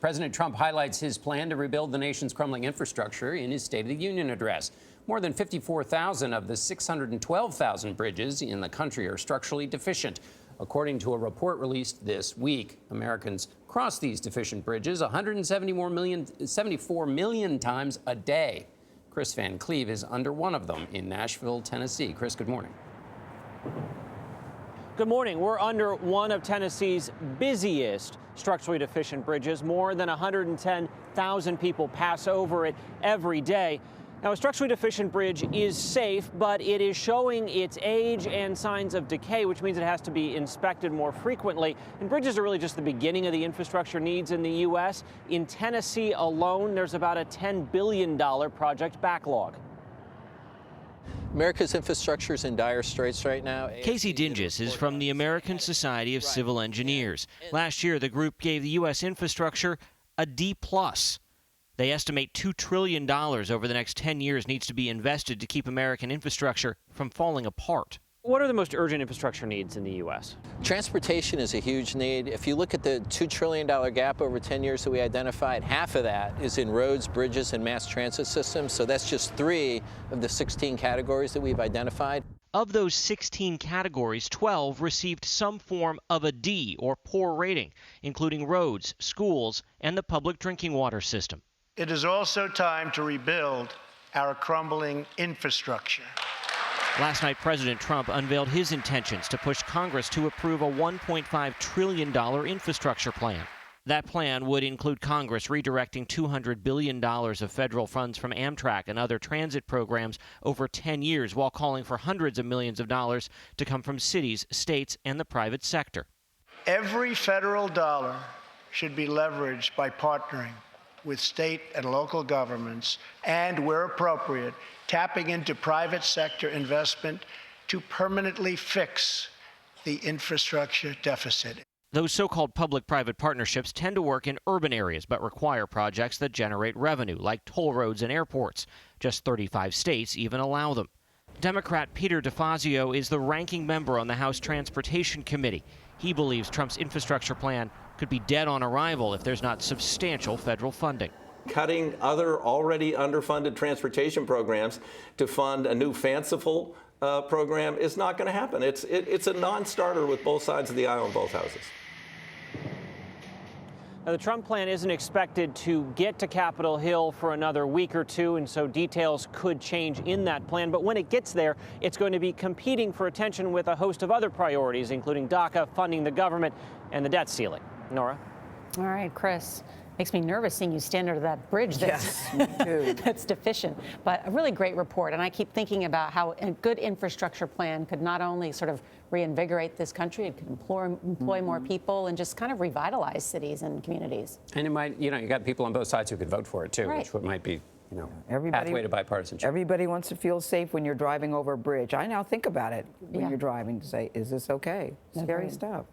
President Trump highlights his plan to rebuild the nation's crumbling infrastructure in his State of the Union address. More than 54,000 of the 612,000 bridges in the country are structurally deficient. According to a report released this week, Americans cross these deficient bridges 74 million times a day. Kris Van Cleave is under one of them in Nashville, Tennessee. Kris, good morning. Good morning. We're under one of Tennessee's busiest structurally deficient bridges. More than 110,000 people pass over it every day. Now, a structurally deficient bridge is safe, but it is showing its age and signs of decay, which means it has to be inspected more frequently. And bridges are really just the beginning of the infrastructure needs in the U.S. In Tennessee alone, there's about a $10 billion project backlog. America's infrastructure is in dire straits right now. Casey Dinges is from the American Society of Civil Engineers. Last year, the group gave the U.S. infrastructure a D+. They estimate $2 trillion over the next 10 years needs to be invested to keep American infrastructure from falling apart. What are the most urgent infrastructure needs in the U.S.? Transportation is a huge need. If you look at the $2 trillion gap over 10 years that we identified, half of that is in roads, bridges, and mass transit systems. So that's just 3 of the 16 categories that we've identified. Of those 16 categories, 12 received some form of a D or poor rating, including roads, schools, and the public drinking water system. It is also time to rebuild our crumbling infrastructure. Last night, President Trump unveiled his intentions to push Congress to approve a $1.5 trillion infrastructure plan. That plan would include Congress redirecting $200 billion of federal funds from Amtrak and other transit programs over 10 years, while calling for hundreds of millions of dollars to come from cities, states, and the private sector. Every federal dollar should be leveraged by partnering with state and local governments and, where appropriate, tapping into private sector investment to permanently fix the infrastructure deficit. Those so-called public-private partnerships tend to work in urban areas but require projects that generate revenue, like toll roads and airports. Just 35 states even allow them. Democrat Peter DeFazio is the ranking member on the House Transportation Committee. He believes Trump's infrastructure plan could be dead on arrival if there's not substantial federal funding. Cutting other already underfunded transportation programs to fund a new fanciful program is not going to happen. It's a non-starter with both sides of the aisle in both houses. Now, the Trump plan isn't expected to get to Capitol Hill for another week or two, and so details could change in that plan. But when it gets there, it's going to be competing for attention with a host of other priorities, including DACA, funding the government, and the debt ceiling. Norah? All right, Kris. Makes me nervous seeing you stand under that bridge that's, that's deficient. But a really great report. And I keep thinking about how a good infrastructure plan could not only sort of reinvigorate this country, it could employ more people and just kind of revitalize cities and communities. And it might, you got people on both sides who could vote for it, too, right. which might be, pathway to bipartisanship. Everybody wants to feel safe when you're driving over a bridge. I now think about it when you're driving to say, is this okay? Scary stuff.